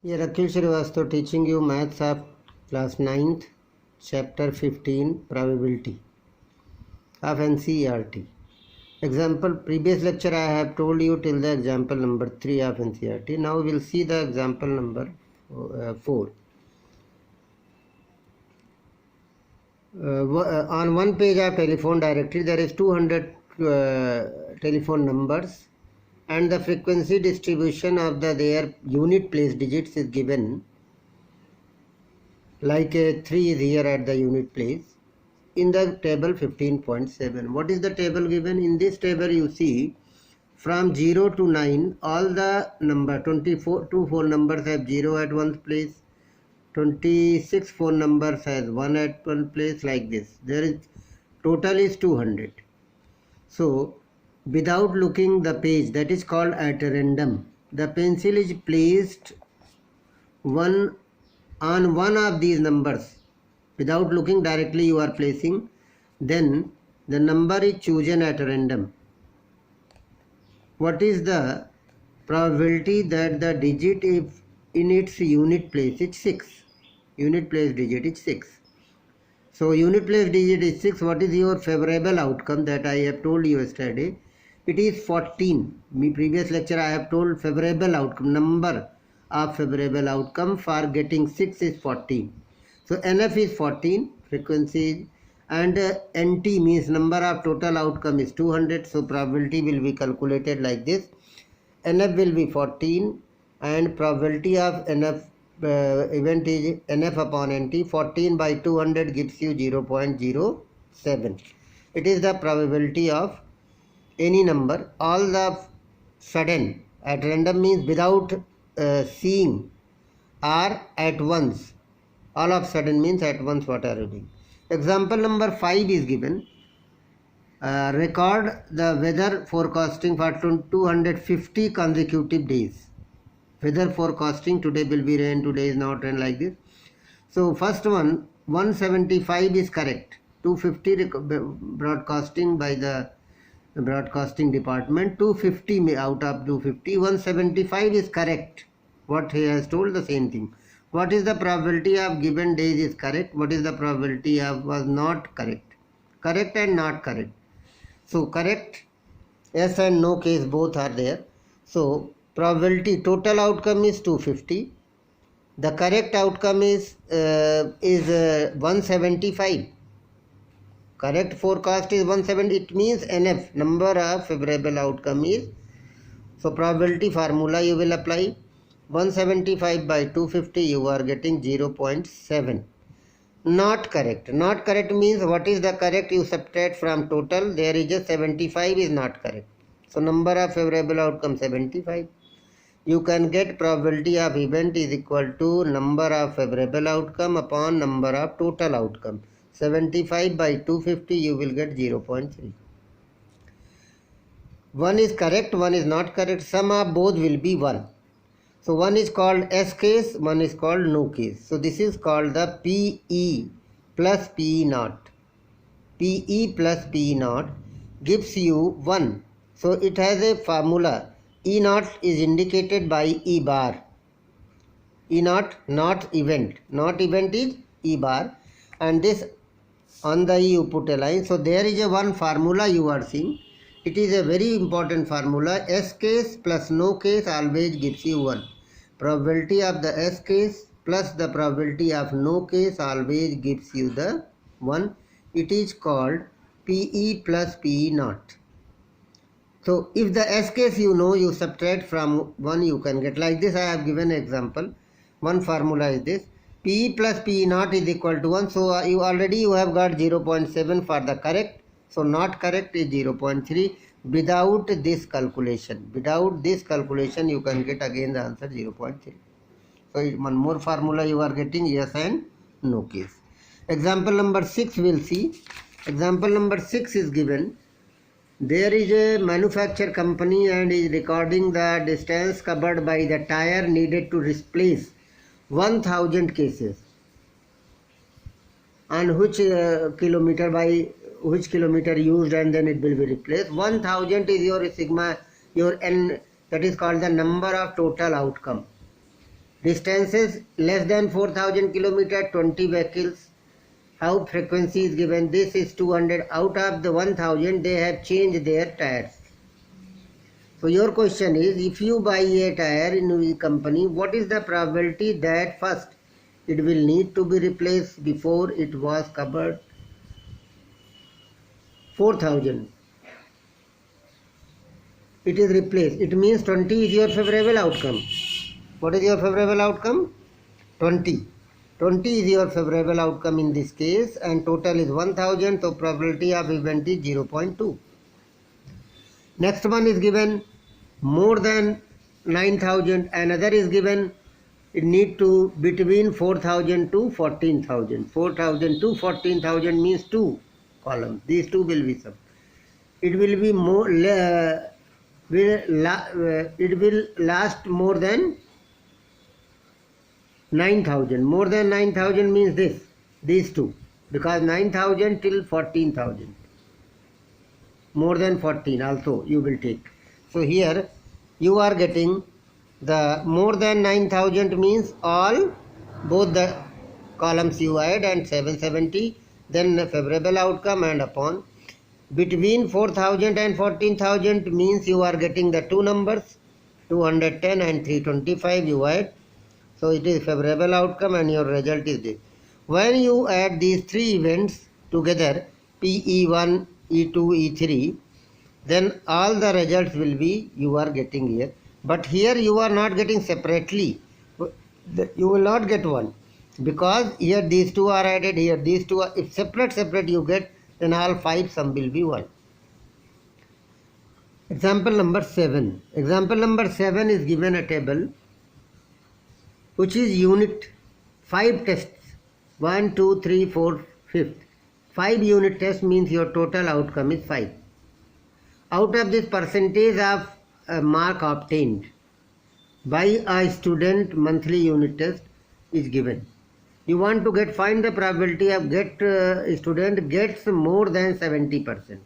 Here Akhil Srivastava teaching you maths of class 9th, chapter 15, probability of NCERT. Example, previous lecture I have told you till the example number 3 of NCERT. Now we will see the example number 4. On one page of telephone directory there is 200 telephone numbers, and the frequency distribution of their unit place digits is given, like a 3 is here at the unit place in the table 15.7. What is the table given? In this table you see from 0 to 9 all the number 24 numbers have 0 at one place, 26 phone numbers has 1 at one place, like this. There is total is 200. So without looking the page, that is called at random, the pencil is placed on one of these numbers. Without looking directly you are placing, then the number is chosen at random. What is the probability that the digit if in its unit place is 6? Unit place digit is 6. So unit place digit is 6. What is your favorable outcome? That I have told you yesterday. It is 14. In previous lecture I have told favorable outcome, number of favorable outcome for getting 6 is 14. So NF is 14, frequency, and NT means number of total outcome is 200. So probability will be calculated like this. NF will be 14 and probability of NF event is NF upon NT. 14 by 200 gives you 0.07. It is the probability of any number all the sudden. At random means without seeing, or at once. All of sudden means at once. What are you doing? Example number 5 is given. Record the weather forecasting for 250 consecutive days. Weather forecasting, today will be rain, today is not rain, like this. So first one, 175 is correct. 250 broadcasting by the broadcasting department. 250 out of 250. 175 is correct. What he has told, the same thing. What is the probability of given days is correct? What is the probability of was not correct? Correct and not correct. So correct, yes and no case both are there. So probability total outcome is 250. The correct outcome is 175. Correct forecast is 170. It means NF, number of favorable outcome is. So probability formula you will apply. 175 by 250 you are getting 0.7. Not correct. Not correct means what is the correct? You subtract from total. There is a 75 is not correct. So number of favorable outcome 75. You can get probability of event is equal to number of favorable outcome upon number of total outcome. 75 by 250 you will get 0.3. One is correct, one is not correct. Sum of both will be 1. So one is called S case, one is called no case. So this is called the PE plus PE naught. PE plus PE naught gives you 1. So it has a formula. E naught is indicated by E bar. E naught, not event. Not event is E bar. And this on the E you put a line. So there is a one formula you are seeing. It is a very important formula. S case plus no case always gives you 1. Probability of the S case plus the probability of no case always gives you the 1. It is called PE plus PE naught. So if the S case you know, you subtract from 1, you can get like this. I have given an example. One formula is this. PE plus PE naught is equal to 1. So you have got 0.7 for the correct. So not correct is 0.3. Without this calculation, you can get again the answer 0.3. So one more formula you are getting, yes and no case. Example number 6 we'll see. Example number 6 is given. There is a manufacturer company and is recording the distance covered by the tire needed to replace 1000 cases. And which kilometer by which kilometer used, and then it will be replaced. 1000 is your sigma, your n, that is called the number of total outcome. Distances less than 4000 kilometer, 20 vehicles. How frequency is given? This is 200. Out of the 1000, they have changed their tires. So your question is, if you buy a tire in a company, what is the probability that first it will need to be replaced before it was covered? 4000. It is replaced. It means 20 is your favorable outcome. What is your favorable outcome? 20. 20 is your favorable outcome in this case, and total is 1000, so probability of event is 0.2. Next one is given more than 9000, another is given it need to between 4000 to 14000. 4000 to 14000 means 2 columns. These two will be sum. It will be more it will last more than 9000. More than 9000 means these two, because 9000 till 14000. More than 14 also you will take. So here you are getting the more than 9000 means all both the columns you add and 770, then the favorable outcome, and upon between 4000 and 14000 means you are getting the two numbers 210 and 325 you add. So it is favorable outcome and your result is this. When you add these three events together, PE1, E2, E3, then all the results will be you are getting here. But here you are not getting separately. You will not get one, because here these two are added, here these two are, if separate you get, then all 5 sum will be 1. Example number 7. Example number 7 is given a table which is unit 5 tests. 1, 2, 3, 4, 5. 5 unit tests means your total outcome is 5. Out of this, percentage of mark obtained by a student monthly unit test is given. You want to find the probability of student gets more than 70%.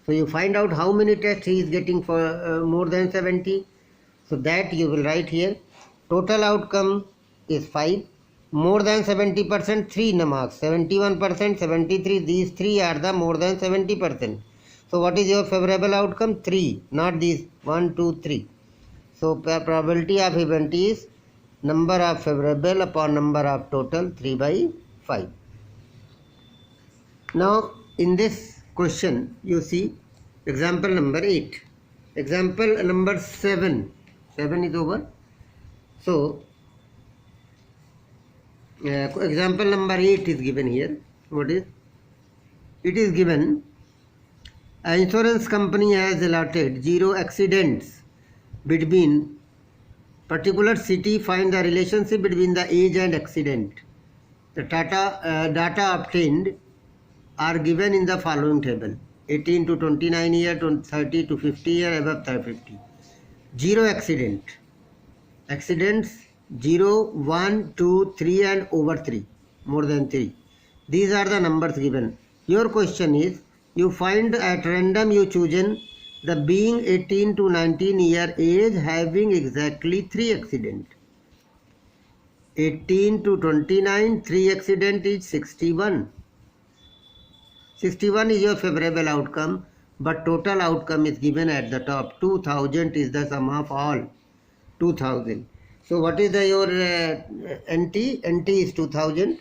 So you find out how many tests he is getting for more than 70. So that you will write here. Total outcome is 5. More than 70%, 3 marks. 71%, 73. These 3 are the more than 70%. So what is your favorable outcome? 3, not these 1, 2, 3. So probability of event is number of favorable upon number of total, 3 by 5. Now in this question you see example number 8. Example number 7. 7 is over. So example number 8 is given here. What is? It is given an insurance company has allotted 0 accidents between particular city. Find the relationship between the age and accident. The data obtained are given in the following table: 18 to 29 year, 30 to 50 year, above 50. 0 accidents 0, 1, 2, 3 and over 3, more than 3. These are the numbers given. Your question is, you find at random you chosen the being 18 to 19 year age having exactly 3 accident. 18 to 29, 3 accident is 61. 61 is your favorable outcome, but total outcome is given at the top. 2000 is the sum of all. 2000. So what is your NT? NT is 2000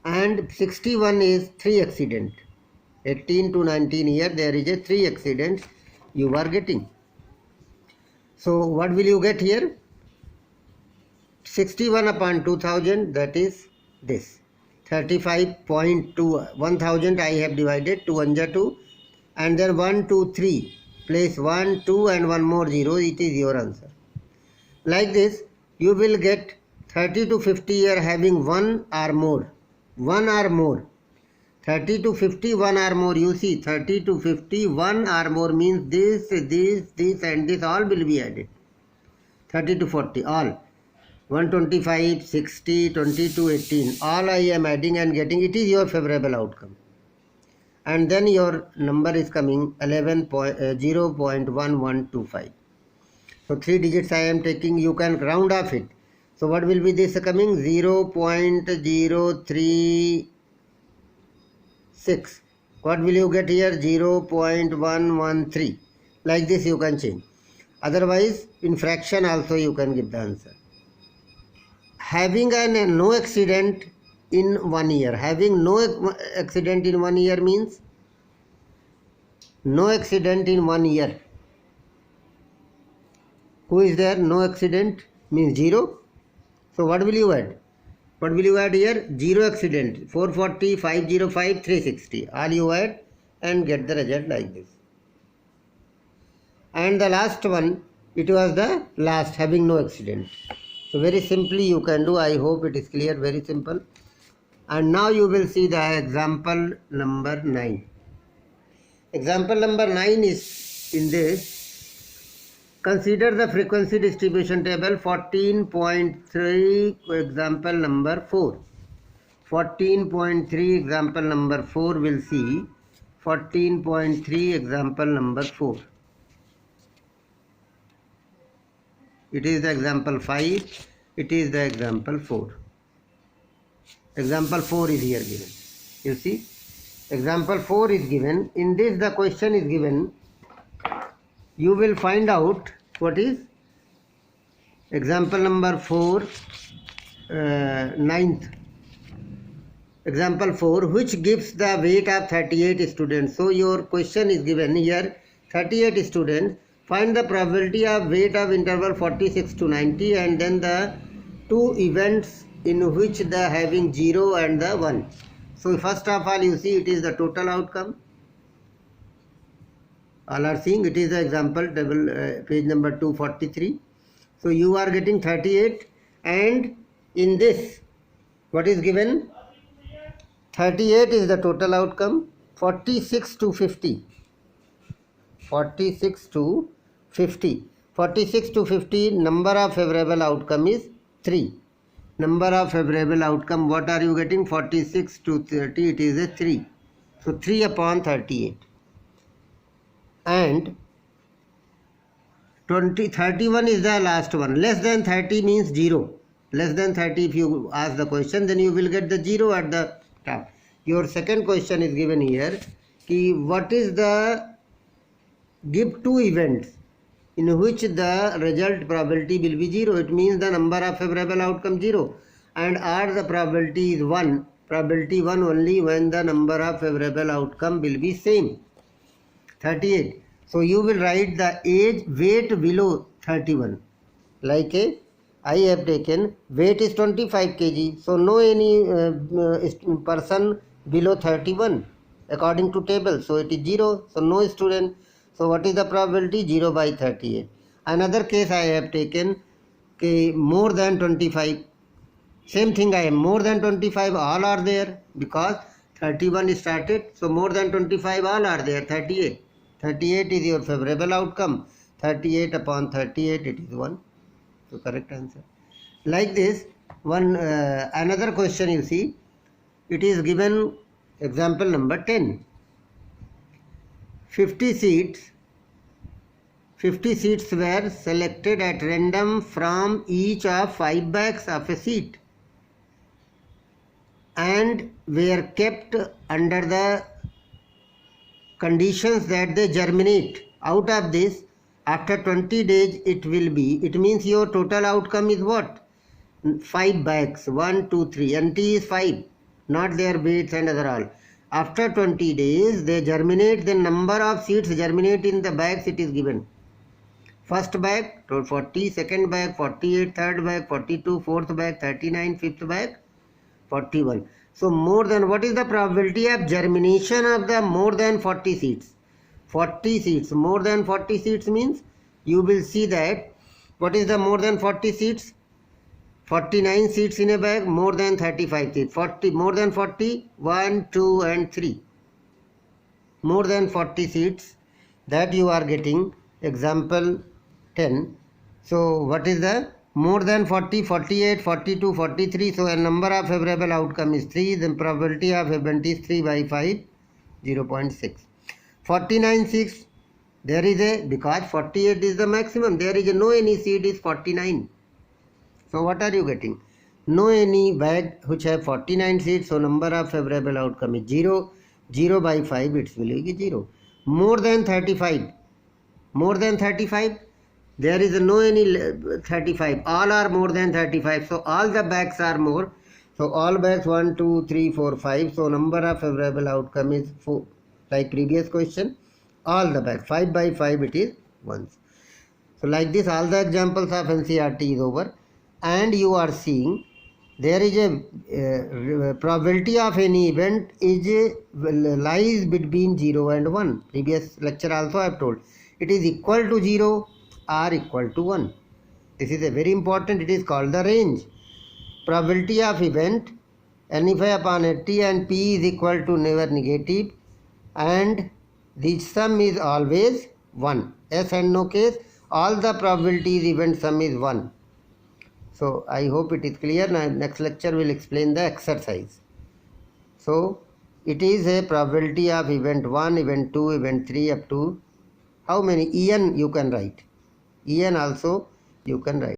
and 61 is 3 accident. 18 to 19 year there is a 3 accidents you are getting. So what will you get here? 61 upon 2000, that is this. 35.2. 1000 I have divided, 2 1 2, and then 1 2 3. Place 1 2 and one more 0. It is your answer. Like this you will get 30 to 50 year having 1 or more. 1 or more. 30 to 50, 1 or more. You see 30 to 50, 1 or more means this and this all will be added. 30 to 40 all. 125, 60, 22, 18 all I am adding and getting. It is your favorable outcome. And then your number is coming 0.1125. So 3 digits I am taking. You can round off it. So what will be this coming? 0.036. What will you get here? 0.113. Like this you can change. Otherwise, in fraction also you can give the answer. Having no accident in 1 year. Having no accident in 1 year means no accident in 1 year. Who is there? No accident means 0. So what will you add? What will you add here? 0 accident. 440, 505, 360. All you add and get the result like this. And the last one, it was the last, having no accident. So very simply you can do. I hope it is clear. Very simple. And now you will see the example number 9. Example number 9 is in this. Consider the frequency distribution table 14.3 example number 4. 14.3 example number 4 will see 14.3 example number 4. It is the example 5. It is the example 4. Example 4 is here given. You see, example 4 is given. In this the question is given. You will find out what is example number 4, 9th. Example 4, which gives the weight of 38 students. So your question is given here, 38 students. Find the probability of weight of interval 46 to 90 and then the two events in which the having 0 and the 1. So first of all you see it is the total outcome. All are seeing it is the example table page number 243. So you are getting 38 and in this what is given? 38 is the total outcome, 46 to 50. 46 to 50. 46 to 50 number of favorable outcome is 3. Number of favorable outcome, what are you getting? 46 to 30, it is a 3. So 3 upon 38. And 31 is the last one. Less than 30 means 0. Less than 30 if you ask the question, then you will get the 0 at the top. Your second question is given here. What is the, give two events in which the result probability will be 0. It means the number of favorable outcome 0. And or the probability is 1. Probability 1 only when the number of favorable outcome will be same. 38. So you will write the age weight below 31. Like I have taken weight is 25 kg. So no any person below 31 according to table. So it is 0. So no student. So what is the probability? 0 by 38. Another case I have taken more than 25. Same thing I am more than 25 all are there because 31 started. So more than 25 all are there. 38. 38 is your favorable outcome. 38 upon 38 it is 1. So correct answer. Like this one another question you see. It is given example number 10. 50 seats were selected at random from each of 5 bags of a seat and were kept under the conditions that they germinate. Out of this, after 20 days it will be, it means your total outcome is what? 5 bags, 1, 2, 3, and T is 5, not their weights and other all. After 20 days, they germinate, the number of seeds germinate in the bags it is given. First bag, 40, second bag, 48, third bag, 42, fourth bag, 39, fifth bag, 41. So more than, what is the probability of germination of the more than 40 seeds? 40 seeds, more than 40 seeds means you will see that what is the more than 40 seeds? 49 seeds in a bag, more than 35 seeds. 40, more than 40, 1, 2 and 3. More than 40 seeds that you are getting, example 10. So what is the more than 40, 48, 42, 43. So a number of favorable outcome is 3. The probability of event is 3 by 5, 0.6. 49 6. There is a, because 48 is the maximum. There is a no any seed is 49. So what are you getting? No any bag which have 49 seats, so number of favorable outcome is 0. 0 by 5, its value is 0. More than 35. More than 35, there is no any 35. All are more than 35. So all the bags are more. So all bags 1, 2, 3, 4, 5. So number of favorable outcome is 4. Like previous question, all the bags 5 by 5, it is 1. So like this, all the examples of NCERT is over, and you are seeing there is a probability of any event is lies between 0 and 1. Previous lecture also I have told it is equal to 0 or equal to 1. This is a very important. It is called the range. Probability of event NFI upon 80 and P is equal to never negative, and the sum is always 1. Yes and no case, all the probabilities event sum is 1. So I hope it is clear. Now next lecture will explain the exercise. So it is a probability of event 1, event 2, event 3 up to how many? En you can write. En also you can write.